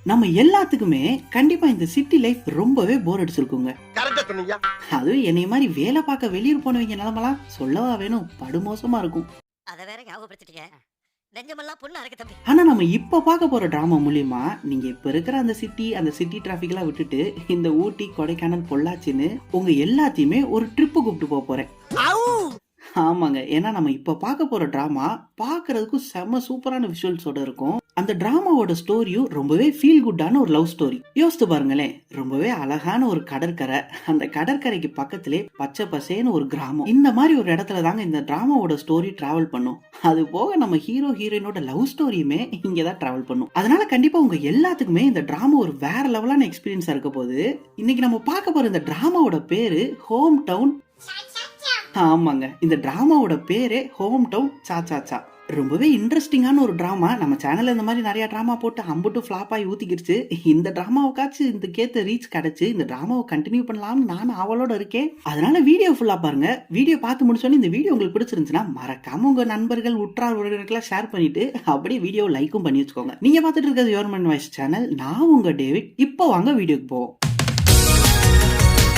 நம்ம எல்லாத்துக்குமே கண்டிப்பா இந்த சிட்டி லைஃப் ரொம்பவே போர் அடிச்சிருக்குங்க. அதுவும் என்னைய மாதிரி வேலை பார்க்க வெளியூர் போனவங்க நிலமெல்லாம் சொல்லவா வேணும், படுமோசமா இருக்கும். அத வேற ஞாபகப்படுத்திட்டீங்க. நெஞ்சமெல்லாம் பொண்ணு அரைக்க தம்பி. ஆனா நம்ம இப்ப பார்க்க போற டிராமா மூலியமா நீங்க இப்ப இருக்கிற அந்த சிட்டி டிராபிக் எல்லாம் விட்டுட்டு இந்த ஊட்டி, கொடைக்கானல், பொள்ளாச்சின்னு உங்க எல்லாத்தையுமே ஒரு ட்ரிப்பு கூப்பிட்டு போறேன். ஆமாங்க, ஏன்னா நம்ம இப்ப பார்க்க போற டிராமா பாக்குறதுக்கு செம சூப்பரான விஷுவல்ஸோட இருக்கும். அந்த டிராமாவோட ஸ்டோரியும் ரொம்பவே ஃபீல் குட்டான ஒரு லவ் ஸ்டோரி. யோசித்து பாருங்களேன், ரொம்பவே அழகான ஒரு கடற்கரை, அந்த கடற்கரைக்கு பக்கத்திலே பச்சை பசேன்னு ஒரு கிராமம். இந்த மாதிரி ஒரு இடத்துல தாங்க இந்த டிராமாவோட ஸ்டோரி டிராவல் பண்ணும். அது போக நம்ம ஹீரோ ஹீரோயினோட லவ் ஸ்டோரியுமே இங்கதான் டிராவல் பண்ணும். அதனால கண்டிப்பா உங்க எல்லாத்துக்குமே இந்த டிராமா ஒரு வேற லெவலான எக்ஸ்பீரியன்ஸா இருக்க போது. இன்னைக்கு நம்ம பார்க்க போற இந்த டிராமாவோட பேரு ஹோம் டவுன். ஆமாங்க, இந்த டிராமாவோட பேரே ஹோம் டவுன் சா. ரொம்பவே இன்ட்ரெஸ்டிங்கான ஒரு டிராமா. நம்ம சேனல்ல இந்த மாதிரி நிறைய டிராமா போட்டு அம்புட்டு ஃபிளாப் ஆகி ஊத்திக்கிடுச்சு. இந்த டிராமாவுக்காச்சும் இந்த கேத்த ரீச் கிடைச்சு இந்த டிராமாவை கண்டினியூ பண்ணலாம்னு நானும் அவளோட இருக்கேன். அதனால வீடியோ ஃபுல்லா பாருங்க. வீடியோ பார்த்து முடிச்சோன்னு இந்த வீடியோ உங்களுக்கு பிடிச்சிருந்துச்சுன்னா மறக்காம உங்க நண்பர்கள், உற்றார் உறவினர்கள்லாம் ஷேர் பண்ணிட்டு அப்படியே வீடியோ லைக்கும் பண்ணி வச்சுக்கோங்க. நீங்க பார்த்துட்டு இருக்கிறது யுவர் மைண்ட் வாய்ஸ் சேனல். நான் உங்க டேவிட். இப்போ வாங்க வீடியோக்கு போவோம்.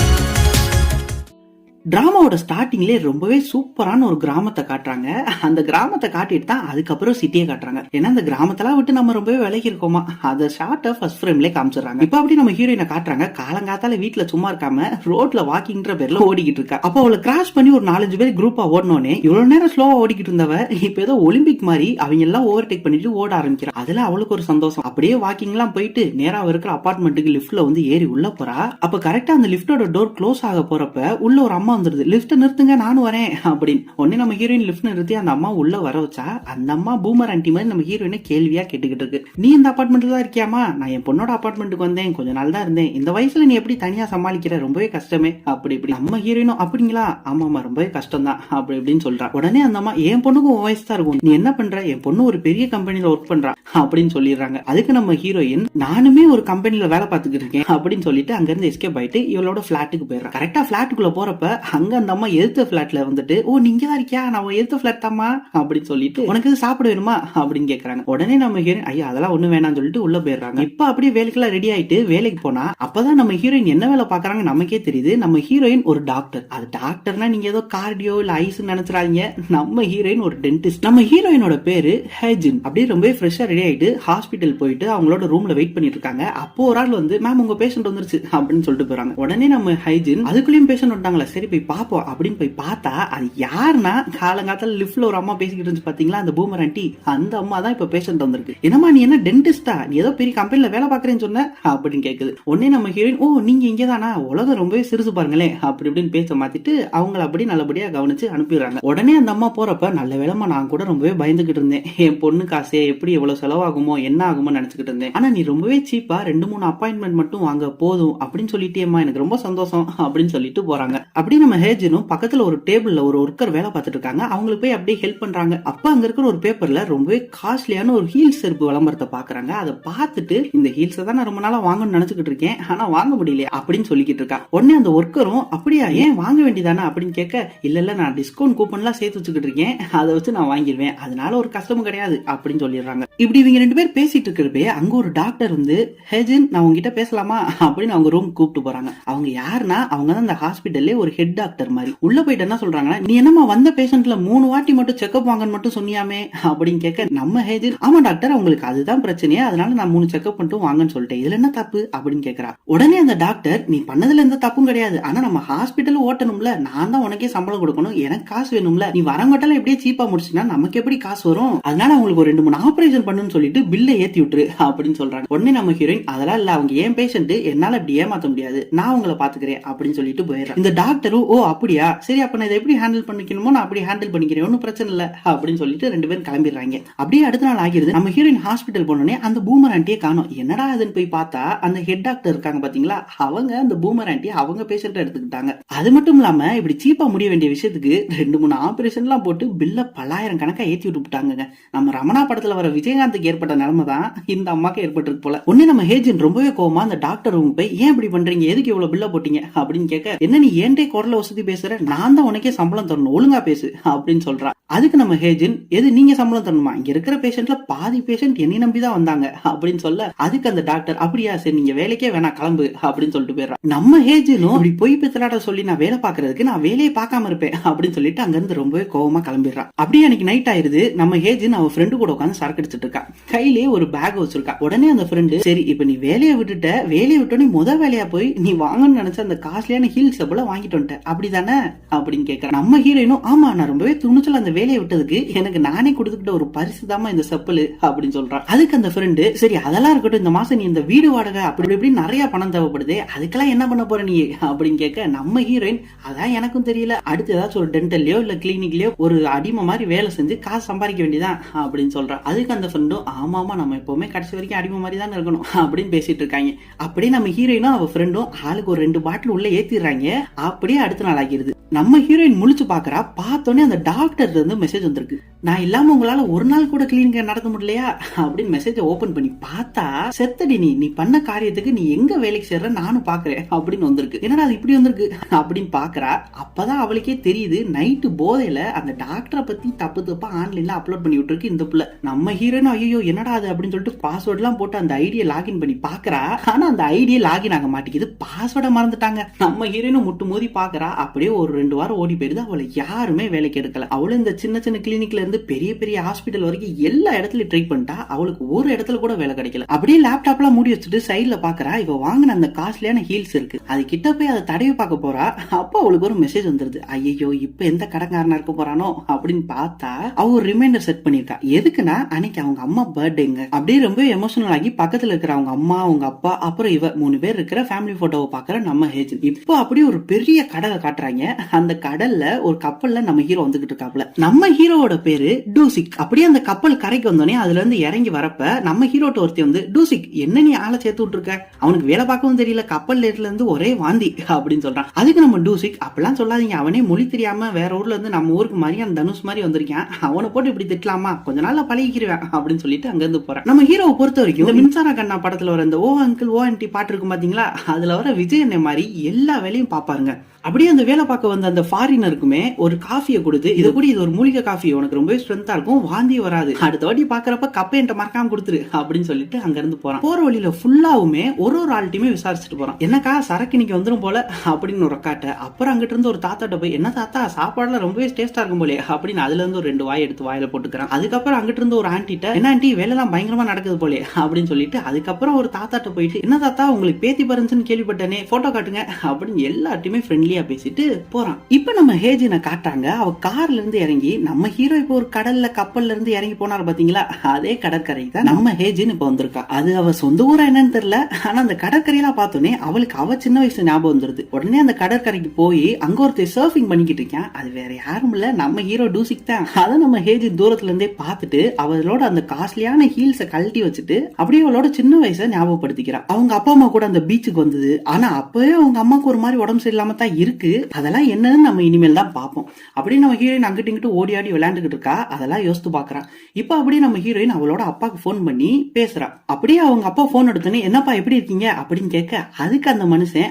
டிராமாவோட ஸ்டார்டிங்லேயே ரொம்பவே சூப்பரான ஒரு கிராமத்தை காட்டுறாங்க. அந்த கிராமத்தை காட்டிட்டு தான் அதுக்கப்புறம் சிட்டியை காட்டுறாங்க. ஏன்னா அந்த கிராமத்தெல்லாம் விட்டு நம்ம ரொம்பவே விலகி இருக்கோமா, அதை ஷார்ட்டா ஃபர்ஸ்ட் ஃப்ரேம்லேயே காமிச்சிடறாங்க. இப்போ அப்படி நம்ம ஹீரோயினை காட்டுறாங்க. காலங்காத்தால வீட்டுல சும்மா இருக்காம ரோட்ல வாக்கிங்ன்ற பேர்ல ஓடிக்கிட்டு இருக்கா. அப்போ அவளை கிராஸ் பண்ணி ஒரு 4-5 பேர் குரூப்பா ஓடனோடனே இவ்வளவு நேரம் ஸ்லோவா ஓடிக்கிட்டு இருந்தவ இப்ப ஏதோ ஒலிம்பிக் மாதிரி அவங்க எல்லாம் ஓவர் டேக் பண்ணிட்டு ஓட ஆரம்பிக்கிறா. அதுல அவளுக்கு ஒரு சந்தோஷம். அப்படியே வாக்கிங் எல்லாம் போயிட்டு நேரா இருக்கிற அபார்ட்மெண்ட்டுக்கு லிப்ட்ல வந்து ஏறி உள்ள போறா. அப்ப கரெக்டா அந்த லிப்டோட டோர் க்ளோஸ் ஆக போறப்ப உள்ள ஒரு அம்மா வந்துருது. லிப்ட் நிறுத்துங்க, நானும் வரேன் அப்படின்னு. உடனே நம்ம ஹீரோயின் லிப்ட் நிறுத்தி அந்த அம்மா உள்ள வர வச்சா. அந்த அம்மா பூமர் ஆண்டி மாதிரி நம்ம ஹீரோயினை கேள்வியா கேட்டுக்கிட்டு இருக்கு. நீ இந்த அபார்ட்மெண்ட்ல தான் இருக்கியாமா? நான் என் பொண்ணோட அபார்ட்மெண்ட்டுக்கு வந்தேன், கொஞ்ச நாள் தான் இருந்தேன். இந்த வயசுல நீ எப்படி தனியா சமாளிக்கிற, ரொம்பவே கஷ்டமே அப்படி இப்படி. நம்ம ஹீரோயினும் அப்படிங்களா, ஆமாமா ரொம்பவே கஷ்டம் தான் அப்படி இப்படின்னு சொல்றா. உடனே அந்த அம்மா, என் பொண்ணுக்கும் வயசு தான் இருக்கும், நீ என்ன பண்ற? என் பொண்ணு ஒரு பெரிய கம்பெனில ஒர்க் பண்றா அப்படின்னு சொல்லிடுறாங்க. அதுக்கு நம்ம ஹீரோயின், நானுமே ஒரு கம்பெனில வேலை பார்த்துக்கிட்டு இருக்கேன் அப்படின்னு சொல்லிட்டு அங்க இருந்து எஸ்கேப் ஆயிட்டு இவளோட பிளாட்டுக்கு போயிடுறா. கரெக்டா பிளாட்டுக்குள்ள போறப்ப அங்க அந்த அம்மா எதிர்த்த பிளாட்ல வந்துட்டு, ஓ நீங்க தான் இருக்கியா, நான் எதிர்த்த பிளாட் தாமா அப்படின்னு சொல்லிட்டு, உனக்கு சாப்பிட வேணுமா அப்படின்னு கேக்குறாங்க. உடனே நம்ம ஹீரோயின், ஐயா அதெல்லாம் ஒண்ணு வேணாம்னு சொல்லிட்டு உள்ள போயிடுறாங்க. இப்ப அப்படியே வேலைக்கெல்லாம் ரெடி ஆயிட்டு வேலைக்கு போனா அப்பதான் நம்ம ஹீரோயின் என்ன வேலை பாக்குறாங்க நமக்கே தெரியுது. நம்ம ஹீரோயின் ஒரு டாக்டர். அது டாக்டர்னா நீங்க ஏதோ கார்டியோ இல்ல ஐஸ் நினைச்சிடாதீங்க. நம்ம ஹீரோயின் ஒரு டென்டிஸ்ட். நம்ம ஹீரோயினோட பேரு ஹேஜின். அப்படியே ரொம்ப ஃப்ரெஷ்ஷா ரெடி ஆயிட்டு ஹாஸ்பிட்டல் போயிட்டு அவங்களோட ரூம்ல வெயிட் பண்ணிட்டு இருக்காங்க. அப்போ ஒரு ஆள் வந்து, மேம் உங்க பேஷண்ட் வந்துருச்சு அப்படின்னு சொல்லிட்டு போறாங்க. உடனே நம்ம ஹைஜின், அதுக்குள்ளயும் பேஷண்ட் வந்துட்டாங்களா, சரி போய் பாப்போம் அப்படின்னு போய் பார்த்தா அது யாருன்னா, காலங்காத்தால லிப்ட்ல ஒரு அம்மா பேசிக்கிட்டு இருந்துச்சு பாத்தீங்களா, அந்த பூமர் ஆண்டி. அந்த அம்மா தான் இப்ப பேஷண்ட் வந்திருக்கு. என்னமா நீ என்ன டென்டிஸ்டா, நீ ஏதோ பெரிய கம்பெனில வேலை பாக்குறேன்னு சொன்ன அப்படின்னு கேக்குது. உடனே நம்ம ஹீரோயின், ஓ நீங்க இங்கதானா, உலகம் ரொம்பவே சிறுசு பாருங்களேன் அப்படி இப்படின்னு பேச மாத்திட்டு அவங்கள அப்படி நல்லபடியா கவனிச்சு அனுப்பிடுறாங்க. உடனே அந்த அம்மா போறப்ப, நல்ல வேலைமா நான் கூட ரொம்பவே பயந்துகிட்டு இருந்தேன், என் பொண்ணு காசே எப்படி எவ்வளவு செலவாகுமோ என்ன ஆகுமோ நினைச்சுக்கிட்டு இருந்தேன். ஆனா நீ ரொம்பவே சீப்பா 2-3 அப்பாயின்மெண்ட் மட்டும் வாங்க போதும் அப்படின்னு சொல்லிட்டேம்மா, எனக்கு ரொம்ப சந்தோஷம் அப்படின்னு சொல்லிட்டு போறாங்க. அப்படி நம்ம ஹேஜனும் பக்கத்துல ஒரு டேபிள்ல ஒரு ஒர்க்கர் வேலை பார்த்துட்டு இருக்காங்க. அவங்களுக்கு போய் அப்படியே ஹெல்ப் பண்றாங்க. அப்ப அங்க இருக்கிற ஒரு பேப்பர்ல ரொம்பவே காஸ்ட்லியான ஒரு ஹீல்ஸ் செருப்பு விளம்பரத்தை பாக்குறாங்க. அதை பார்த்துட்டு, இந்த ஹீல்ஸ் தான் நான் ரொம்ப நாளா வாங்கணும்னு நினைச்சுக்கிட்டு இருக்கேன், ஆனா வாங்க முடியல அப்படின்னு சொல்லிக்கிட்டு இருக்கா. உடனே அந்த ஒர்க்கரும், அப்படியா ஏன் வாங்க வேண்டியதானே அப்படின்னு கேட்க, இல்ல நான் டிஸ்கவுண்ட் கூப்பன்லாம் சேர்த்து வச்சுக்கிட்டு இருக்கேன், அதை வச்சு நான் வாங்கிடுவேன், அதனால ஒரு கஷ்டமும் கிடையாது அப்படின்னு சொல்லிடுறாங்க. இப்படி இவங்க 2 பேர் பேசிட்டு இருக்கிறப்பே அங்க ஒரு டாக்டர் வந்து, ஹேஜின் நான் உங்ககிட்ட பேசலாமா அப்படின்னு அவங்க ரூம் கூப்பிட்டு போறாங்க. அவங்க யாருன்னா, அவங்க தான் இந்த ஹாஸ்பிட்டல்லே ஒரு ஹெட் டாக்டர் மாதிரி. உள்ள போயிட்டு என்ன சொல்றாங்கன்னா, நீ என்னமா வந்த பேஷண்ட்ல 3 வாட்டி மட்டும் செக்அப் வாங்கன்னு மட்டும் சொன்னியாமே அப்படின்னு கேட்க, நம்ம ஹேஜின், ஆமா டாக்டர் அவங்களுக்கு அதுதான் பிரச்சனையே, அதனால நான் 3 செக்அப் மட்டும் வாங்கன்னு சொல்லிட்டேன், இதுல என்ன தப்பு அப்படின்னு கேக்குறா. உடனே அந்த டாக்டர், நீ பண்ணதுல எந்த தப்பும் கிடையாது, ஆனா நம்ம ஹாஸ்பிட்டல் ஓட்டணும்ல, நான் தான் உனக்கே சம்பளம் கொடுக்கணும், எனக்கு காசு வேணும்ல, நீ வரங்கட்டெல்லாம் எப்படியே சீப்பா முடிச்சுன்னா நமக்கு எப்படி காசு வரும், அதனால அவங்களுக்கு ஒரு 2-3 ஆபரேஷன் பண்ணுன்னு சொல்லிட்டு பில்லை ஏத்தி விட்டுரு அப்படின்னு சொல்றாங்க. உடனே நம்ம ஹீரோயின், அதெல்லாம் இல்ல, அவங்க ஏன் பேஷண்ட், என்னால இப்படி ஏமாத்த முடியாது, நான் உங்களை பாத்துக்கிறேன் அப்படின்னு சொல்லிட்டு போயிடுறேன். இந்த டாக்டரும், ஓ அப்படியா சரி, அப்ப நான் இதை எப்படி ஹேண்டில் பண்ணிக்கணுமோ நான் அப்படி ஹேண்டில் பண்ணிக்கிறேன், ஒன்னும் பிரச்சனை இல்ல அப்படின்னு சொல்லிட்டு 2 பேரும் கிளம்பிடுறாங்க. அப்படியே அடுத்த நாள் ஆகிருது. நம்ம ஹீரோயின் ஹாஸ்பிட்டல் போனோடனே அந்த பூமர் ஆண்டியை காணோம். என்னடா அதுன்னு போய் பார்த்தா அந்த ஹெட் டாக்டர் இருக்காங்க பாத்தீங்களா, அவங்க அந்த பூமர் ஆண்டி அவங்க பேஷண்ட் எடுத்துக்கிட்டாங்க. அது மட்டும் இல்லாம இப்படி சீப்பா முடிய வேண்டிய விஷயத்துக்கு 2-3 ஆபரேஷன் எல்லாம் போட்டு பில்ல பல்லாயிரம் கணக்கா ஏத்தி விட்டுட்டாங்க. நம்ம ரமணா படத்துல வர விஜயகாந்துக்கு ஏற்பட்ட நிலைமை தான் இந்த அம்மாக்கு ஏற்பட்டிருக்கு போல. ஒண்ணு நம்ம ஹேஜன் ரொம்பவே கோவமா அந்த டாக்டர் ரூம் போய், ஏன் இப்படி பண்றீங்க, எதுக்கு இவ்வளவு பில்ல போட்டீங்க அப்படின்னு கேட்க, என்ன நீ ஏன்டே குரல குரல வசதி பேசுற, நான் தான் உனக்கே சம்பளம் தரணும், ஒழுங்கா பேசு அப்படின்னு சொல்றா. அதுக்கு நம்ம ஹேஜின், எது நீங்க சம்பளம் தரணுமா, இங்க இருக்கிற பேஷண்ட்ல பாதி பேஷண்ட் என்னை நம்பிதான் வந்தாங்க அப்படின்னு சொல்ல, அதுக்கு அந்த டாக்டர், அப்படியா சரி நீங்க வேலைக்கே வேணா கிளம்பு அப்படின்னு சொல்லிட்டு போயிடுறா. நம்ம ஹேஜினும் இப்படி பொய் பித்தலாட சொல்லி நான் வேலை பாக்குறதுக்கு நான் வேலையை பார்க்காம இருப்பேன் அப்படின்னு சொல்லிட்டு அங்க இருந்து ரொம்பவே கோவமா கிளம்பிடுறா. அப்படியே அன்னைக்கு நைட் ஆயிருது. நம்ம ஹேஜின் அவ ஃப்ரெண்டு கூட உட்காந்து சரக்கு அடிச்சிட்டு இருக்கா. கையிலேயே ஒரு பேக் வச்சிருக்கா. உடனே அந்த ஃப்ரெண்டு, சரி இப்ப நீ வேலையை விட்டுட்ட, வேலையை விட்டோன்னு முத வேலையா போய் நீ வாங்கன்னு நினைச்ச அந்த காஸ்ட்லியான ஹீல்ஸ் போல வாங்கிட்டு வந்துட்ட அப்படிதானே அப்படின்னு கேட்கறா. நம்ம ஹீரோயினும், ஆமா நான் ரொம்பவே துணிச்சல் அந்த வேலையை விட்டதுக்கு எனக்கு நானே கொடுத்துக்கிட்ட ஒரு பரிசு தாமா இந்த செப்பல் அப்படின்னு சொல்றான். அதுக்கு அந்த ஃப்ரெண்டு, சரி அதெல்லாம் இருக்கட்டும், இந்த மாசம் நீ இந்த வீடு வாடகை அப்படி இப்படி நிறைய பணம் தேவைப்படுது, அதுக்கெல்லாம் என்ன பண்ண போற நீ அப்படின்னு கேட்க, நம்ம ஹீரோயின், அதான் எனக்கும் தெரியல, அடுத்து ஏதாச்சும் ஒரு டென்டல்லயோ இல்ல கிளினிக்லயோ ஒரு அடிமை மாதிரி வேலை செஞ்சு காசு சம்பாதிக்க வேண்டியதான் அப்படின்னு சொல்றான். அதுக்கு அந்த ஃப்ரெண்டும், ஆமாமா நம்ம எப்பவுமே கடைசி வரைக்கும் அடிமை மாதிரி தான் இருக்கணும் அப்படின்னு பேசிட்டு இருக்காங்க. அப்படியே நம்ம ஹீரோயினும் அவ ஃப்ரெண்டும் ஆளுக்கு ஒரு 2 பாட்டில் உள்ள ஏத்திடுறாங்க. அப்படியே அடுத்த நாள் ஆகிருது. நம்ம ஹீரோயின் முழிச்சு பாக்குறா. பார்த்தோன்னே அந்த டாக்டர்ல இருந்து மெசேஜ் வந்திருக்கு. நான் இல்லாம உங்களால ஒரு நாள் கூட கிளினிக்க நடத்த முடியலையா அப்படின்னு மெசேஜ் ஓபன் பண்ணி பார்த்தா, செத்தடி நீ பண்ண காரியத்துக்கு நீ எங்க வேலைக்கு சேர்ற நானும் பாக்குறேன் அப்படின்னு வந்திருக்கு. என்னடா அது இப்படி வந்திருக்கு அப்படின்னு பாக்குறா. அப்பதான் அவளுக்கே தெரியுது, நைட்டு போதையில அந்த டாக்டரை பத்தி தப்பு தப்பா ஆன்லைன்ல அப்லோட் பண்ணி விட்டுருக்கு இந்த புள்ள. நம்ம ஹீரோயின், ஐயோ என்னடா அது அப்படின்னு சொல்லிட்டு பாஸ்வேர்ட் எல்லாம் போட்டு அந்த ஐடியை லாகின் பண்ணி பாக்குறா. ஆனா அந்த ஐடியா லாகின் ஆக மாட்டேங்குது, பாஸ்வேர்டை மறந்துட்டாங்க. நம்ம ஹீரோயினும் முட்டு மோதி பாக்குறா. அப்படியே ஒரு 2 வாரம் ஓடி போயிருது. அவளை யாருமே வேலைக்கு எடுக்கல. அவளும் இந்த சின்ன சின்ன கிளினிக்ல இருந்து பெரிய பெரிய ஹாஸ்பிட்டல் வரைக்கும் எல்லா இடத்துலயும் ட்ரை பண்ணிட்டா. அவளுக்கு ஒரு இடத்துல கூட வேலை கிடைக்கல. அப்படியே லேப்டாப்லாம் மூடி வச்சுட்டு சைட்ல பாக்குறா. இவ வாங்கின அந்த காஸ்ட்லியான ஹீல்ஸ் இருக்கு, அது கிட்ட போய் அதை தடவி பார்க்க போறா. அப்ப அவளுக்கு ஒரு மெசேஜ் வந்துருது. ஐயோ இப்ப எந்த கடன்காரனா இருக்க போறானோ அப்படின்னு பார்த்தா, அவ ஒரு ரிமைண்டர் செட் பண்ணிருக்கா. எதுக்குன்னா அன்னைக்கு அவங்க அம்மா பர்த்டேங்க. அப்படியே ரொம்ப எமோஷனல் ஆகி பக்கத்துல இருக்கிற அவங்க அம்மா, அவங்க அப்பா, அப்புறம் இவ 3 பேர் இருக்கிற ஃபேமிலி போட்டோவை பாக்குற நம்ம ஹேஜன். இப்போ அப்படியே ஒரு பெரிய கடலை காட்டுறாங்க. அந்த கடல்ல ஒரு கப்பல்ல நம்ம ஹீரோ வந்துகிட்டு இருக்காப்ல. நம்ம ஹீரோவோட பேரு டூசிக். அப்படியே அந்த கப்பல் கரைக்கு வந்தோடனே அதுல இருந்து இறங்கி வரப்ப நம்ம ஹீரோட்ட ஒருத்தி வந்து, டூசிக் என்ன நீ ஆளை சேர்த்து விட்டுருக்க, அவனுக்கு வேலை பார்க்கவும் தெரியல, கப்பல் லேட்ல இருந்து ஒரே வாந்தி அப்படின்னு சொல்றான். அதுக்கு நம்ம டூசிக், அப்பெல்லாம் சொல்லாதீங்க, அவனே மொழி தெரியாம வேற ஊர்ல இருந்து நம்ம ஊருக்கு மாதிரியான தனுஷ் மாதிரி வந்திருக்கான், அவனை போட்டு இப்படி திட்டலாமா, கொஞ்ச நாள்ல பழகிக்கிறேன் அப்படின்னு சொல்லிட்டு அங்க இருந்து போறான். நம்ம ஹீரோவை பொறுத்த வரைக்கும் இந்த மின்சார கண்ணா படத்துல வர இந்த ஓ அங்கிள் ஓ ஆன்டி பாட்டு இருக்கும் பாத்தீங்களா, அதுல வர விஜய் என்ன மாதிரி எல்லா வேலையும் பாப்பாருங்க. அப்படியே அந்த வேலை பார்க்க வந்த அந்த ஃபாரினருக்குமே ஒரு காஃபியை கொடுத்து, இது கூட இது ஒரு மூலிகை காஃபி, உனக்கு ரொம்பவே ஸ்ட்ரென்த்தா இருக்கும், வாந்தி வராது, அடுத்த வாட்டி பாக்குறப்ப கப்பை என்கிட்ட மறக்காம கொடுத்துரு அப்படின்னு சொல்லிட்டு அங்க இருந்து போறான். போற வழியில ஃபுல்லாவுமே ஒரு ஆள்கிட்டயுமே விசாரிச்சுட்டு போறான். என்னக்கா சரக்கு இன்னைக்கு வந்துரும் போல அப்படின்னு ஒரு காட்ட. அப்புறம் அங்கிட்டு இருந்து ஒரு தாத்தாட்ட போய், என்ன தாத்தா சாப்பாடுல ரொம்பவே டேஸ்டா இருக்கும் போலே அப்படின்னு அதுல இருந்து ஒரு 2 வாய் எடுத்து வாயில போட்டுக்கிறான். அதுக்கப்புறம் அங்கிட்டு இருந்து ஒரு ஆன்டிட்ட, என்ன ஆன்டி வேலை எல்லாம் பயங்கரமா நடக்குது போலே அப்படின்னு சொல்லிட்டு, அதுக்கப்புறம் ஒரு தாத்தாட்ட போயிட்டு, என்ன தாத்தா உங்களுக்கு பேத்தி பறந்துன்னு கேள்விப்பட்டேனே, போட்டோ காட்டுங்க அப்படின்னு எல்லார்ட்டையுமே ஃப்ரெண்ட்லியா பேசிட்டு போறான். இப்ப நம்ம ஹேஜினை காட்டாங்க. அவ கார்ல இருந்து இறங்கி, நம்ம ஹீரோ இப்போ ஒரு கடல்ல கப்பல்ல இருந்து இறங்கி போனார் பாத்தீங்களா, அதே கடற்கரை தான் நம்ம ஹேஜின் இப்ப வந்திருக்கா. அது அவ சொந்த ஊரா என்னன்னு தெரியல, ஆனா அந்த கடற்கரையெல்லாம் பார்த்தோன்னே அவளுக்கு அவ சின்ன வயசு ஞாபகம் வந்துருது. உடனே அந்த கடற்கரைக்கு போய் அங்க ஒருத்தர் சர்ஃபிங் பண்ணிக்கிட்டு இருக்கான். அது வேற யாரும் இல்ல, நம்ம ஹீரோ டூசிக் தான். அதை நம்ம ஹேஜின் தூரத்துல இருந்தே பார்த்துட்டு அவளோட அந்த காஸ்ட்லியான ஹீல்ஸை கழட்டி வச்சுட்டு அப்படியே அவளோட சின்ன வயசை ஞாபகப்படுத்திக்கிறான். அவங்க அப்பா அம்மா கூட அந்த பீச்சுக்கு வந்தது, ஆனா அப்பவே அவங்க அம்மாக்கு ஒரு மாதிரி உடம்பு சரியில்லாம தான் இருக்கு, அதெல்லாம் என்னன்னு நம்ம இனிமேல் தான் பார்ப்போம். அப்படியே நம்ம ஹீரோயின் அங்கிட்டு இங்கிட்டு ஓடி ஆடி விளையாண்டுகிட்டு இருக்கா. அதெல்லாம் யோசித்து பாக்குறான். இப்ப அப்படியே நம்ம ஹீரோயின் அவளோட அப்பாக்கு போன் பண்ணி பேசுறா. அப்படியே அவங்க அப்பா போன் எடுத்தோன்னே, என்னப்பா எப்படி இருக்கீங்க அப்படின்னு கேட்க, அதுக்கு அந்த மனுஷன்,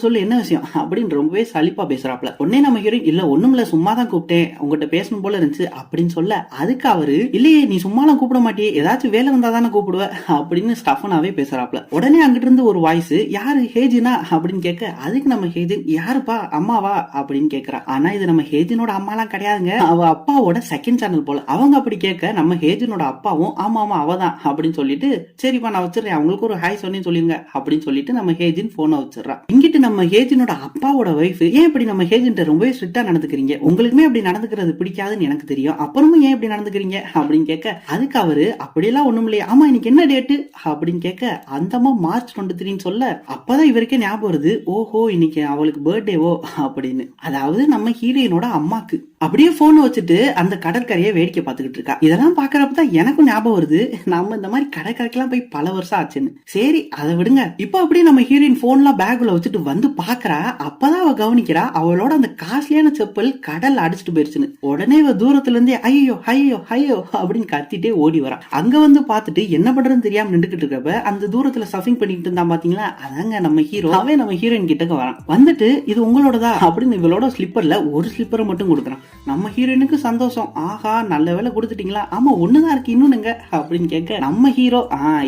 சொல்லு என்ன விஷயம் அப்படின்னு ரொம்பவே சலிப்பா பேசுறாப்ல. உடனே நம்ம ஹீரோயின், இல்ல ஒண்ணும் இல்ல சும்மா தான் கூப்பிட்டேன், உங்ககிட்ட பேசணும் போல இருந்துச்சு அப்படின்னு சொல்ல, அதுக்கு அவரு, இல்லையே நீ சும்மாலாம் கூப்பிட மாட்டியே, ஏதாச்சும் வேலை வந்தா தானே கூப்பிடுவ அப்படின்னு ஸ்டஃபனாவே பேசுறாப்ல. உடனே அங்கிட்டு இருந்து ஒரு வாய்ஸ், யாரு ஹேஜினா அப்படின்னு கேட்க, அதுக்கு நம்ம ஹேஜின், யாருப்பா அம்மாவா அப்படின்னு கேக்குறா. ஆனா இது நம்ம ஹேஜினோட அம்மாலாம் கிடையாதுங்க, அவ அப்பாவோட செகண்ட் சேனல் போல. அவங்க அப்படி கேட்க நம்ம ஹேஜினோட அப்பாவும், ஆமா அவதான் அப்படின்னு சொல்லிட்டு, சரிப்பா நான் வச்சிடறேன், அவங்களுக்கு ஒரு ஹாய் சொன்னேன்னு சொல்லிருங்க அப்படின்னு சொல்லிட்டு நம்ம ஹேஜின் போனை வச்சிடறா. இங்கிட்டு நம்ம ஹேஜினோட அப்பாவோட வைஃப், ஏன் இப்படி நம்ம ஹேஜின்ட்ட ரொம்பவே ஸ்ட்ரிக்டா நடந்துக்கிறீங்க, உங்களுக்குமே அப்படி நடந்துக்கிறது பிடிக்காதுன்னு எனக்கு தெரியும், அப்புறமும் ஏன் இப்படி நடந்துக்கிறீங்க அப்படின்னு கேட்க, அதுக்கு அவரு, அப்படியெல்லாம் ஒண்ணும் இல்லையா, ஆமா இன்னைக்கு என்ன டேட்டு அப்படின்னு கேட்க, அந்தமா மார்ச் 23 சொல்ல, அப்பதான் இவருக்கே ஞாபகம் வருது, ஓஹோ இன்னைக்கு அவளுக்கு பர்த்டேவோ அப்படின்னு. அதாவது நம்ம ஹீரோயினோட அம்மாக்கு. அப்படியே போன் வச்சுட்டு அந்த கடற்கரையை வேடிக்கை பார்த்துக்கிட்டு இருக்கா. இதெல்லாம் பாக்குறப்பதான் எனக்கும் ஞாபகம் வருது, நம்ம இந்த மாதிரி கடற்கரைக்கெல்லாம் போய் பல வருஷம் ஆச்சுன்னு. சரி அதை விடுங்க. இப்ப அப்படியே நம்ம ஹீரோயின் போன்லாம் பேக்குள்ள வச்சுட்டு வந்து பாக்குறா. அப்பதான் அவ கவனிக்கிறா அவளோட அந்த காஸ்ட்லியான செப்பல் கடல்ல அடிச்சுட்டு போயிருச்சுன்னு. உடனே இவ தூரத்துல இருந்தே ஐயோ ஐயோ ஐயோ அப்படின்னு கத்திட்டே ஓடி வரா. அங்க வந்து பாத்துட்டு என்ன பண்றதுன்னு தெரியாம நின்றுகிட்டு இருக்கப்ப அந்த தூரத்துல சஃபிங் பண்ணிட்டு இருந்தா பாத்தீங்களா, அதாங்க நம்ம ஹீரோ. அவன் நம்ம ஹீரோயின் கிட்டக்க வரான். வந்துட்டு இது உங்களோடதா அப்படின்னு இவளோட ஸ்லிப்பர்ல ஒரு ஸ்லிப்பரை மட்டும் கொடுக்குறான். நம்ம ஹீரோயினுக்கு சந்தோஷம். ஆஹா நல்ல வேலை கொடுத்துட்டீங்களா, ஆமா ஒண்ணுதான் இருக்கு இன்னொன்னுங்க அப்படின்னு கேட்க நம்ம ஹீரோ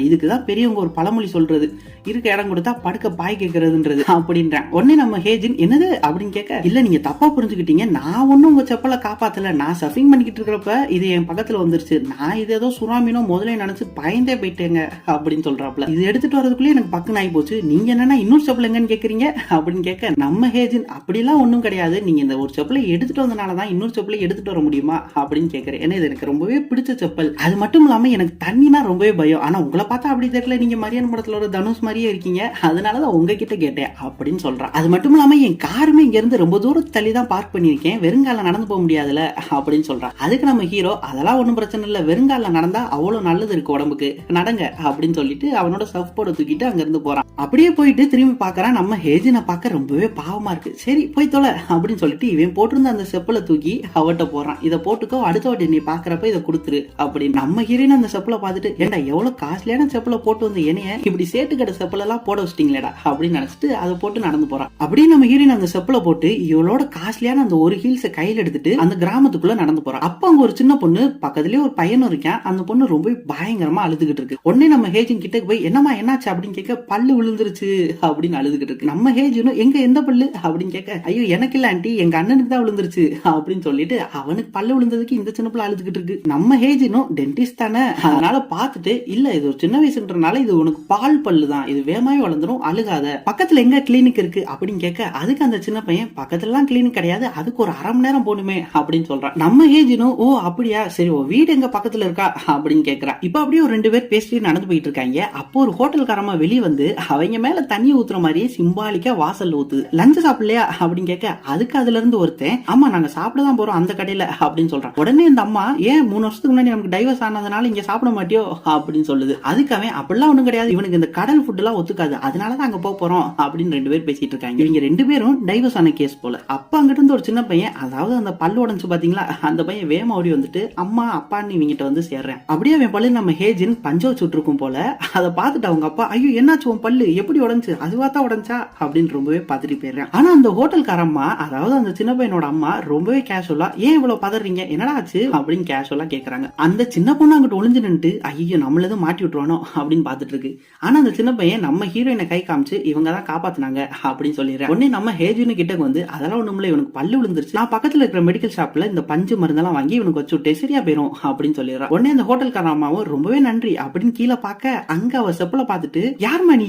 இதுக்குதான் பெரியவங்க ஒரு பழமொழி சொல்றது, இருக்க இடம் கொடுத்தா படுக்க பாய் கேட்கறதுன்றது அப்படின்றான். உடனே நம்ம ஹேஜின் என்னது அப்படின்னு கேட்க, இல்ல நீங்க தப்பா புரிஞ்சுக்கிட்டீங்க, நான் ஒன்னும் உங்க செப்பலை காப்பாத்தல, நான் சர்ஃபிங் பண்ணிக்கிட்டு இருக்கிறப்ப இது என் பக்கத்துல வந்துருச்சு, நான் இது ஏதோ சுனாமினோ முதல்ல நினைச்சு பயந்தே போயிட்டேங்க அப்படின்னு சொல்றாப்ல. இது எடுத்துட்டு வரதுக்குள்ளே எனக்கு பக்குன்னு ஆகி போச்சு, நீங்க என்னன்னா இன்னொரு செப்பல் எங்கன்னு கேக்குறீங்க அப்படின்னு கேட்க நம்ம ஹேஜின் அப்படிலாம் ஒண்ணும் கிடையாது, நீங்க இந்த ஒரு செப்பலை எடுத்துட்டு வந்தனாலதான் இன்னொரு செப்பலை எடுத்துட்டு வர முடியுமா அப்படின்னு கேட்கிறேன். ஏன்னா இது எனக்கு ரொம்பவே பிடிச்ச செப்பல், அது மட்டும் இல்லாம எனக்கு தண்ணினா ரொம்பவே பயம், ஆனா உங்களை பார்த்தா அப்படி தெரியல, நீங்க மரியாதை படத்துல ஒரு தனுஷ் மாதிரியே இருக்கீங்க, அதனாலதான் உங்ககிட்ட கேட்டேன் அப்படின்னு சொல்றான். அது மட்டும் இல்லாம என் காருமே இங்க இருந்து ரொம்ப தூரம் தள்ளி தான் பார்க் பண்ணிருக்கேன், வெறுங்கால நடந்து போக முடியாதுல அப்படின்னு சொல்றான். அதுக்கு நம்ம ஹீரோ அதெல்லாம் ஒண்ணும் பிரச்சனை இல்ல, வெறுங்கால நடந்தா அவ்வளவு நல்லது இருக்கு உடம்புக்கு, நடங்க அப்படின்னு சொல்லிட்டு அவனோட சர்ஃப் போர்டை தூக்கிட்டு அங்க இருந்து போறான். அப்படியே போயிட்டு திரும்பி பாக்குறான். நம்ம ஹேஜினை பார்க்க ரொம்பவே பாவமா இருக்கு. சரி போய் தொலை அப்படின்னு சொல்லிட்டு இவன் போட்டிருந்த அந்த செப்பலை தூக்கி அவட்ட போறான். இதை போட்டுக்கோ, அடுத்த வாட்டி நீ பாக்குறப்ப இதை கொடுத்துரு அப்படின்னு. நம்ம ஹீரோயின் அந்த செப்பலை பார்த்துட்டு, ஏண்டா எவ்வளவு காஸ்ட்லியான செப்பலை போட்டு வந்து என்னைய இப்படி சேட்டு கடை செப்பலெல்லாம் போட வச்சிட்டீங்களேடா அப்படின்னு நினைச்சிட்டு அதை போட்டு நடந்து போறான். அப்படியே நம்ம ஹீரோயின் அந்த செப்பலை போட்டு இவளோட காஸ்ட்லியான அந்த ஒரு ஹீல்ஸை கையில எடுத்துட்டு அந்த கிராமத்துக்குள்ள நடந்து போறான். அப்ப அங்க ஒரு சின்ன பொண்ணு பக்கத்துலயே ஒரு பையனும் இருக்கான். அந்த பொண்ணு ரொம்ப பயங்கரமா அழுதுகிட்டு இருக்கு. உடனே நம்ம ஹேஜின் கிட்ட போய் என்னமா என்னாச்சு அப்படின்னு கேட்க, பல்லு விழுந்துருச்சு அப்படின்னு அழுதுகிட்டு இருக்கு. நம்ம ஹேஜினும் எங்க எந்த பல்லு அப்படின்னு கேட்க, ஐயோ எனக்கு இல்ல ஆண்டி, எங்க அண்ணனுக்கு தான் விழுந்துருச்சு அப்படின்னு சொல்லிட்டு அவனுக்கு பல்லு விழுந்ததுக்கு இந்த சின்ன பிள்ளை அழுதுகிட்டு இருக்கு. நம்ம ஹேஜினும் டென்டிஸ்ட் தானே, அதனால பாத்துட்டு இல்ல இது ஒரு சின்ன வயசுன்றனால இது உனக்கு பால் பல்லு தான், இது வேகமாவே வளர்ந்துரும், அழுகாத, பக்கத்துல எங்க கிளினிக் இருக்கு அப்படின்னு கேட்க, அதுக்கு அந்த சின்ன பையன் பக்கத்துல எல்லாம் கிளினிக் கிடையாது, அதுக்கு ஒரு அரை மணி நேரம் போகணுமே அப்படின்னு சொல்றான். நம்ம ஹேஜினும் ஓ அப்படியா சரி உன் வீடு எங்க பக்கத்துல இருக்கா அப்படின்னு கேக்குறா. இப்ப அப்படியே ஒரு ரெண்டு பேர் பேசிட்டு நடந்து போயிட்டு இருக்காங்க. அப்போ ஒரு ஹோட்டல்காரமா வெளியே வந்து அவங்க மேல தண்ணி ஊத்துற மாதிரியே சிம்பாலிக்கா வாசல் ஊத்து, லஞ்சு சாப்பிடலையா அப்படின்னு கேட்க, அதுக்கு அதுல இருந்து ஒருத்தன் ஆமா நாங்க சாப்பிடதான் போறோம் அந்த கடையில அப்படின்னு சொல்றான். உடனே இந்த அம்மா ஏன் 3 வருஷத்துக்கு முன்னாடி நமக்கு டைவர்ஸ் ஆனதுனால இங்க சாப்பிட மாட்டியோ அப்படின்னு சொல்லுது. அதுக்கு அவன் அப்படிலாம் ஒண்ணும் கிடையாது, இவனுக்கு இந்த கடல் ஃபுட் எல்லாம் ஒத்துக்காது, அதனாலதான் அங்க போறோம் அப்படின்னு ரெண்டு பேர் பேசிட்டு இருக்காங்க. இவங்க ரெண்டு பேரும் டைவர்ஸ் ஆன கேஸ் போல. அப்ப அங்கிட்டு இருந்து ஒரு சின்ன பையன், அதாவது அந்த பல்லு உடஞ்சு பாத்தீங்களா, அந்த பையன் வேகமா ஓடி வந்துட்டு அம்மா அப்பான்னு இவங்கிட்ட வந்து சேர்றேன். அப்படியே அவன் பல்லு நம்ம ஹேஜின் பஞ்ச வச்சுட்டு இருக்கும் போல. அதை பார்த்துட்டு அவங்க அப்பா ஐயோ என்னாச்சு உன் பல்லு எப்படி உடஞ்சு, அதுவா தான் உடஞ்சா அப்படின்னு ரொம்பவே பதறி போயிடுறேன். ஆனா அந்த ஹோட்டல்காரம்மா, அதாவது அந்த சின்ன பையனோட அம்மா ரொம்பவே கேஷுவலா ஏன் இவ்வளவு பதறீங்க என்னடா ஆச்சு அப்படின்னு கேஷுவலா கேக்குறாங்க. அந்த சின்ன பொண்ணு அங்கிட்டு ஒளிஞ்சு நின்று ஐயோ நம்மளதும் மாட்டி விட்டுருவானோ அப்படின்னு பாத்துட்டு இருக்கு. ஆனா அந்த சின்ன பையன் நம்ம ஹீரோயினை கை காமிச்சு இவங்க தான் காப்பாத்தினாங்க அப்படின்னு சொல்லிடுறேன். உடனே நம்ம ஹேஜினு கிட்ட வந்து அதெல்லாம் ஒண்ணுமில்ல, இவனுக்கு பல்லு விழுந்துருச்சு, நான் பக்கத்துல இருக்கிற மெடிக்கல் ஷாப்ல இந்த பஞ்சு மருந்தெல்லாம் வாங்கி இவனுக்கு வச்சு விட்டேன், சரியா போயிரும் அப்படின்னு சொல்லிடுறான். உடனே அந்த ஹோட்டல்கார அம்மாவும் ரொம்பவே நன்றி அப்படின்னு கீழே பார்க்க, அங்க அவ செப்பலை பார்த்துட்டு யார் மணி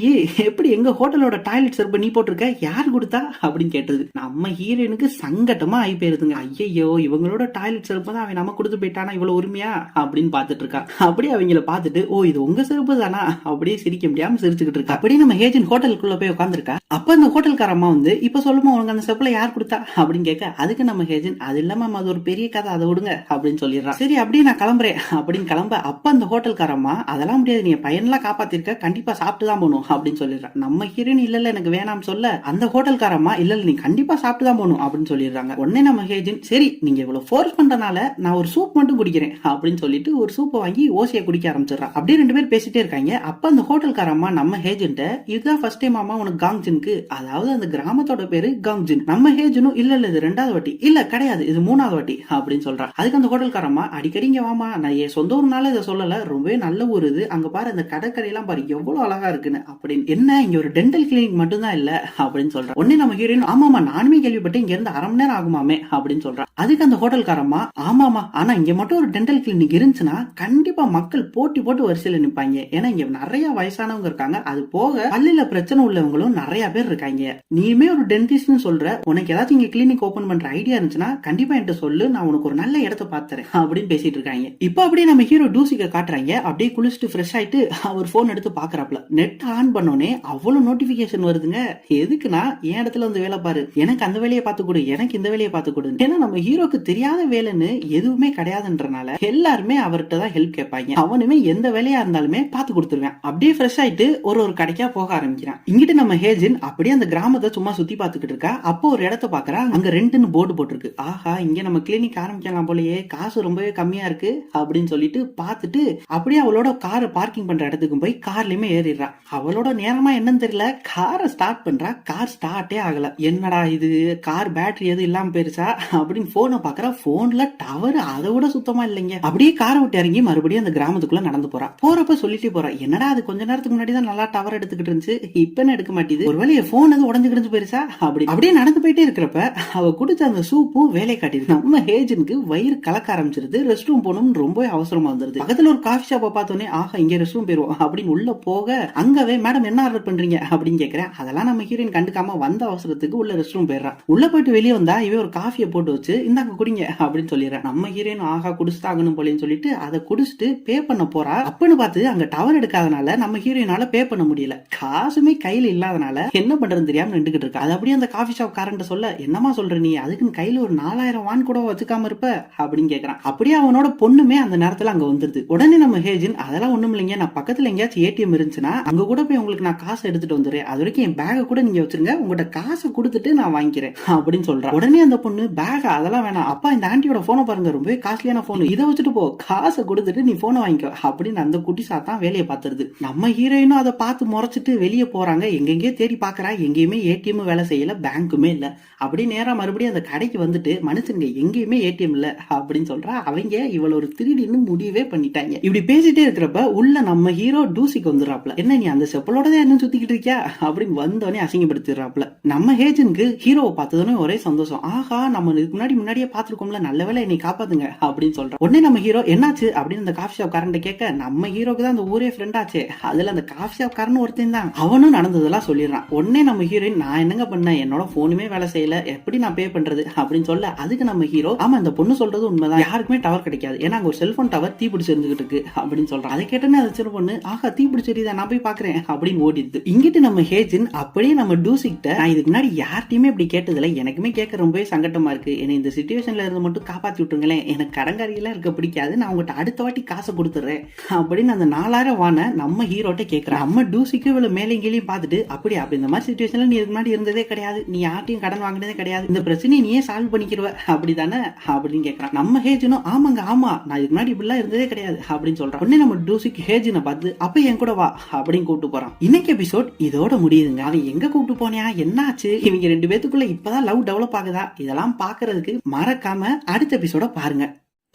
எப்படி எங்க ஹோட்டலோட டாய்லெட் செருப்பு நீ போட்டிருக்க, யார் கொடுத்தா அப்படின்னு கேட்டது. நம்ம ஹீரோயினுக்கு சங்கட்டமா ஆகி போயிருதுங்க. ஐயோ இவங்களோட டாய்லெட் செருப்பு தான் அவன் நம்ம கொடுத்து போயிட்டானா இவ்வளவு உரிமையா அப்படின்னு பாத்துட்டு இருக்கா. அப்படியே அவங்கள பார்த்துட்டு ஓ இது உங்க செருப்பு தானா அப்படியே சிரிக்க முடியாம சிரிச்சுக்கிட்டு இருக்கா. அப்படியே நம்ம ஹேஜின் ஹோட்டலுக்குள்ள போய் உட்காந்துருக்கா. அப்ப அந்த ஹோட்டல்கார அம்மா வந்து இப்ப சொல்லுமா உனக்கு அந்த செப்பலை யார் கொடுத்தா அப்படின்னு கேட்க, அதுக்கு நம்ம ஹேஜின் அது இல்லாம அது ஒரு பெரிய கதை, அதை விடுங்க அப்படின்னு சொல்லிடுறான். சரி அப்படியே நான் கிளம்புறேன் அப்படின்னு கிளம்ப, அப்ப அந்த ஹோட்டல்காரம்மா அதெல்லாம் முடியாது, நீ பையன்லாம் காப்பாத்திருக்க, கண்டிப்பா சாப்பிட்டு தான் போகணும் அப்படின்னு சொல்லிடுறான். நம்ம ஹீரோயின் இல்ல எனக்கு வேணாம் சொல்ல, அந்த ஹோட்டல்காரம்மா இல்ல நீ கண்டிப்பா சாப்பிட்டு தான் போகணும் அப்படின்னு சொல்லிடுறாங்க. உடனே நம்ம ஹேஜின் சரி நீங்க இவ்வளவு ஃபோர்ஸ் பண்றதுனால நான் ஒரு சூப் மட்டும் குடிக்கிறேன் அப்படின்னு சொல்லிட்டு ஒரு சூப்பை வாங்கி ஓசியை குடிக்க ஆரம்பிச்சிடறான். அப்படியே ரெண்டு பேர் பேசிட்டே இருக்காங்க. அப்ப அந்த ஹோட்டல்காரம்மா நம்ம ஹேஜின்ட்ட இதுதான் ஃபர்ஸ்ட் டைம் அம்மா உனக்கு காங்ஜின்க்கு, அதாவது அந்த கிராமத்தோட பேரு காங்ஜின். நம்ம ஹேஜினும் இல்ல இது 2வது வாட்டி, இல்ல கிடையாது இது 3வது வாட்டி அப்படின்னு சொல்றான். அதுக்கு அந்த ஹோட்டல்காரம்மா அடிக்கடி இங்க வாமா, நான் என் சொந்த ஊர்னால இதை சொல்லல, ரொம்பவே நல்ல ஊர் இது, அங்க பாரு அந்த கடற்கரையெல்லாம் பாரு எவ்வளவு அழகா இருக்குன்னு அப்படின்னு. என்ன இங்க ஒரு டென்டல் கிளினிக் மட்டும் தான் இல்ல அப்படின்னு சொல்றான். உடனே நம்ம ஹீரோயின் ஆமாமா நானுமே கேள்விப்பட்டேன் இங்க இருந்து அரை மணி நேரம் ஆகுமாமே அப்படின்னு சொல்றான். அதுக்கு அந்த ஹோட்டல்காரம்மா ஆமாமா ஆனா இங்க மட்டும் ஒரு டென்டல் கிளினிக் இருந்துச்சுன்னா கண்டிப்பா மக்கள் போட்டி போட்டு வரிசையில நிப்பாங்க, ஏன்னா இங்க நிறைய வயசானவங்க இருக்காங்க, அது போக பல்லுல பிரச்சனை உள்ளவங்களும் நிறைய பேர் இருக்காங்க, நீயுமே ஒரு டென்டிஸ்ட்னு சொல்ற, உனக்கு ஏதாச்சும் இங்க கிளினிக் ஓபன் பண்ற ஐடியா இருந்துச்சுன்னா கண்டிப்பா என்கிட்ட சொல்லு, நான் உனக்கு ஒரு நல்ல இடத்தை பாத்துறேன் அப்படின்னு பேசிட்டு இருக்காங்க. இப்ப அப்படியே நம்ம ஹீரோ டூசிக்க காட்டுறாங்க. அப்படியே குளிச்சுட்டு ஃப்ரெஷ் ஆயிட்டு அவர் போன் எடுத்து பாக்குறாப்ல. நெட் ஆன் பண்ணோனே அவ்வளவு நோட்டிபிகேஷன் வருதுங்க. எதுக்குன்னா என் இடத்துல வந்து வேலை பாரு, எனக்கு அந்த வேலையை பார்த்து கொடு, எனக்கு இந்த வேலையை பார்த்து கொடு, ஏன்னா ஏன்னா நம்ம ஹீரோக்கு தெரியாத வேலைன்னு எதுவுமே கிடையாதுன்றனால எல்லாருமே அவர்கிட்ட தான் ஹெல்ப் கேட்பாங்க. அவனுமே எந்த வேலையா இருந்தாலுமே பார்த்து கொடுத்துருவேன். அப்படியே ஃப்ரெஷ் ஆயிட்டு ஒரு கடைக்கா போக ஆரம்பிக்கிறான். இங்கிட்டு நம்ம ஹேஜின் அப்படியே அந்த கிராமத்தை சும்மா சுத்தி பார்த்துக்கிட்டு இருக்கா. அப்போ ஒரு இடத்த பாக்குறா, அங்க ரெண்டுன்னு போர்டு போட்டிருக்கு. ஆஹா, இங்க நம்ம கிளினிக் ஆரம்பிக்கலாம் போலயே, காசு ரொம்பவே கம்மியா இருக்கு அப்படின்னு சொல்லிட்டு பார்த்துட்டு அப்படியே அவளோட காரை பார்க்கிங் பண்ற இடத்துக்கு போய் கார்லயுமே ஏறிடுறா. அவளோட நேரமா என்னன்னு தெரியல, காரை ஸ்டார்ட் பண்றா. கார் ஸ்டார்ட்டே ஆகல. என்னடா இது, கார் பேட்டரி எதுவும் இல்லாம போயிருச்சா அப்படின்னு போனை பாக்குறா. போன்ல டவர் அதை விட சுத்தமா இல்லைங்க. அப்படியே காரை விட்டு இறங்கி மறுபடியும் அந்த கிராமத்துக்குள்ள நடந்து போறா. போறப்ப சொல்லிட்டு போறா, என்னடா அது கொஞ்ச நேரத்துக்கு முன்னாடி தான் நல்லா டவர் எடுத்துக்கிட்டு இருந்துச்சு, இப்ப எடுக்க மாட்டேது, ஒருவேளை போன் எது உடஞ்சு போயிருச்சா அப்படி. அப்படியே நடந்து போயிட்டே இருக்கிறப்ப அவ குடிச்ச அந்த சூப்பும் வேலை காட்டிடுது. நம்ம ஹேஜனுக்கு வயிறு கலக்க ஆரம்பிச்சிருது. ரெஸ்ட் ரூம் போகணும்னு ரொம்ப அவசரமா வந்துருது. பக்கத்துல ஒரு காஃபி ஷாப்பை பார்த்தோன்னே ஆஹா இங்க ரெஸ்ட் ரூம் போயிருவோம் அப்படின்னு உள்ள போக அங்கவே மேடம் என்ன ஆர்டர் பண்றீங்க அப்படின்னு கேக்குறேன். அதெல்லாம் நம்ம ஹீரோயின் கண்டுக்காம வந்த அவசரத்துக்கு உள்ள ரெஸ்ட் ரூம் போயிடுறான். உள்ள போயிட்டு வெளியே வந்தா இவன் ஒரு காஃபியை போட்டு வச்சு இந்தாங்க குடிங்க அப்படின்னு சொல்லிடுறேன். நம்ம ஹீரோயின் ஆஹா குடிச்சுட்டாகணும் போலன்னு சொல்லிட்டு அதை குடிச்சிட்டு பே பண்ண போறா. அப்பன்னு பார்த்து அங்க டவர் எடுக்காதனால நம்ம ஹீரோயினால பே பண்ண முடியல. காசுமே கையில இல்லாதனால என்ன பண்றதுன்னு தெரியாம நின்றுகிட்டு இருக்கா. அது அப்படியே அந்த காஃபி ஷாப் காரன்ட்ட சொல்ல, என்னமா சொல்ற நீ, அதுக்குன்னு கையில ஒரு 4000 வான் கூட வச்சுக்காம இருப்ப அப்படின்னு கேக்குறான். அப்படியே அவனோட பொண்ணுமே அந்த நேரத்துல அங்க வந்துருது. உடனே நம்ம ஹேஜின் அதெல்லாம் ஒண்ணும் இல்லைங்க, நான் பக்கத்துல எங்கேயாச்சும் ஏடிஎம் இருந்துச்சுன்னா அங்க கூட போய் உங்களுக்கு நான் காசு எடுத்துட்டு வந்துடுறேன், அது வரைக்கும் என் பேக கூட நீங்க வச்சிருங்க, உங்கள்கிட்ட காசை கொடுத்துட்டு நான் வாங்கிக்கிறேன் அப்படின்னு சொல்றான். உடனே அந்த பொண்ணு பேக் அதெல்லாம் வேணாம், அப்பா இந்த ஆண்டியோட போனை பாருங்க, ரொம்ப காஸ்ட்லியான போன், இதை வச்சுட்டு போ, காசை கொடுத்துட்டு நீ போனை வாங்கிக்கோ அப்படின்னு அந்த குட்டி சாத்தான் வேலையை பார்த்துருது. நம்ம ஹீரோயினும் அதை பார்த்து முறைச்சிட்டு வெளியே போறாங்க. எங்கெங்கே தேடி பாக்குறா, எங்கேயுமே ஏடிஎம் வேலை செய்யல, பேங்க்குமே இல்ல. அப்படி நேரா மறுபடியும் அந்த கடைக்கு வந்துட்டு மனுஷங்க எங்கேயுமே ஏடிஎம் இல்ல அப்படின்னு சொல்றா. அவங்க இவள் ஒரு திருடின்னு முடிவே பண்ணிட்டாங்க. இப்படி பேசிட்டே இருக்கிறப்ப உள்ள நம்ம ஹீரோ டூசிக்கு வந்துடுறாப்ல. என்ன நீ அந்த செப்பலோட தான் என்ன சுத்திக்கிட்டு இருக்கியா அப்படின்னு வந்தோடனே அசிங்கப்படுத்திடுறாப்ல. நம்ம ஹேஜனுக்கு ஹீரோவை பார்த்ததுன்னு ஒரே சந்தோஷம். ஆஹா, நம்ம இதுக்கு முன்னாடியே பாத்துருக்கோம்ல, நல்ல வேலை என்னை காப்பாத்துங்க அப்படின்னு சொல்றோம். உடனே நம்ம ஹீரோ என்னாச்சு அப்படின்னு அந்த காஃபி ஷாப் காரன் கேட்க, நம்ம ஹீரோக்கு தான் அந்த ஊரே ஃப்ரெண்ட் ஆச்சு, அதுல அந்த காஃபி ஷாப் காரன் ஒருத்தன் தான், அவனும் நடந்ததெல்லாம் சொல்லிடுறான். உடனே நம்ம ஹீரோயின் நான் என்னங்க பண்ணேன், என்னோட போனுமே வேலை செய்யல, எப்படி நான் பே பண்றது அப்படின்னு சொல்ல, அதுக்கு நம்ம ஹீரோ ஆமா இந்த பொண்ணு சொல்றது உண்மைதான், யாருக்குமே டவர் கிடைக்காது, ஏன்னா அங்க ஒரு செல்போன் டவர் தீப்பிடிச்சு இருந்துகிட்டு இருக்கு அப்படின்னு சொல்றான். அதை கேட்டோன்னே அது சின்ன பொண்ணு ஆஹா தீப்பிடிச்சிருதா, நான் போய் பாக்குறேன் அப்படின்னு ஓடிடுது. இங்கிட்டு நம்ம ஹேஜின் அப்படியே நம்ம டூசிக்கிட்ட, நான் இதுக்கு முன்னாடி யார்ட்டையுமே இப்படி கேட்டதில்ல, எனக்குமே கேட்க ரொம்பவே சங்கட்டமா இருக்கு, என்னை இந்த சிச்சுவேஷன்ல இருந்து மட்டும் காப்பாத்தி விட்டுருங்களேன், எனக்கு கடங்காரியெல்லாம் இருக்க பிடிக்காது, நான் உங்கள்கிட்ட அடுத்த வாட்டி காசை கொடுத்துறேன் அப்படின்னு அந்த 4000 வான நம்ம ஹீரோட்ட கேட்கிறேன். நம்ம டூசிக்கு இவ்வளவு மேலே கீழையும் பார்த்துட்டு அப்படி இந்த மாதிரி சிச்சுவேஷன்ல நீ இதுக்கு முன்னாடி இருந்ததே கிடையாது, நீ யார்ட்டையும் கடன் வாங்கினதே கிடையாது, இந்த பிரச்சனையை நீயே சால்வ் பண்ணிக்கிடுவ அப்படிதானே அப்படின்னு கேட்கறான். நம்ம ஹேஜினும் ஆமாங்க ஆமா, நான் இதுக்கு முன்னாடி இப்படிலாம் இருந்ததே கிடையாது அப்படின்னு சொல்றான். உடனே நம்ம டூசிக்கு ஹேஜினை பார்த்து அப்ப என் கூட வா அப்படின்னு கூப்பிட்டு போறான். இன்னைக்கு எபிசோட் இதோட முடியுதுங்க. அவன் எங்க கூப்பிட்டு போனியா, என்னாச்சு, இவங்க 2 பேத்துக்குள்ள இப்பதான் லவ் டெவலப் ஆகுதா, இதெல்லாம் பாக்குறதுக்கு மறக்காம அடுத்த எபிசோட பாருங்க.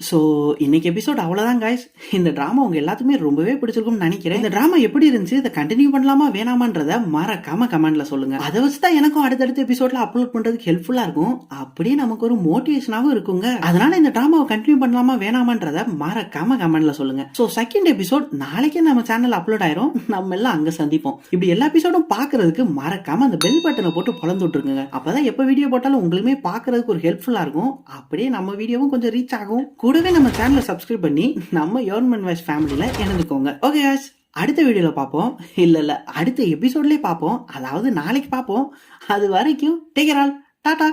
சோ இன்னைக்கு எபிசோட் அவ்வளவுதான் गाइस. இந்த டிராமா உங்க எல்லாத்துக்குமே ரொம்பவே பிடிச்சிருக்கும்னு நினைக்கிறேன். இந்த டிராமா எப்படி இருந்துச்சு, இதை கண்டினியூ பண்ணலாமா வேணாமான்றத மறக்காம கமெண்ட்ல சொல்லுங்க. அதை வச்சுதான் எனக்கும் அடுத்தடுத்த எபிசோட்ல அப்லோட் பண்றதுக்கு ஹெல்ப்ஃபுல்லா இருக்கும், அப்படியே நமக்கு ஒரு மோட்டிவேஷனாவும் இருக்குங்க. அதனால இந்த டிராமாவை கண்டினியூ பண்ணலாமா வேணாமான்றத மறக்காம கமெண்ட்ல சொல்லுங்க. சோ செகண்ட் எபிசோட் நாளைக்கே நம்ம சேனல் அப்லோட் ஆயிரும், நம்ம எல்லாம் அங்க சந்திப்போம். இப்படி எல்லா எபிசோடும் பாக்குறதுக்கு மறக்காம அந்த பெல் பட்டனை போட்டு பொளந்து விட்டுருங்க. அப்பதான் எப்ப வீடியோ போட்டாலும் உங்களுமே பாக்குறதுக்கு ஒரு ஹெல்ப்ஃபுல்லா இருக்கும், அப்படியே நம்ம வீடியோவும் கொஞ்சம் ரீச் ஆகும். கூடவே நம்ம சேனலை சப்ஸ்கிரைப் பண்ணி நம்ம யோர்மன் வாய்ஸ் ஃபேமிலியில இணைந்துக்கோங்க. ஓகே गाइस, அடுத்த வீடியோல பார்ப்போம். இல்ல அடுத்த எபிசோட்லயே பார்ப்போம், அதாவது நாளைக்கு பார்ப்போம். அது வரைக்கும் டேக் கேர் ஆல், டாடா.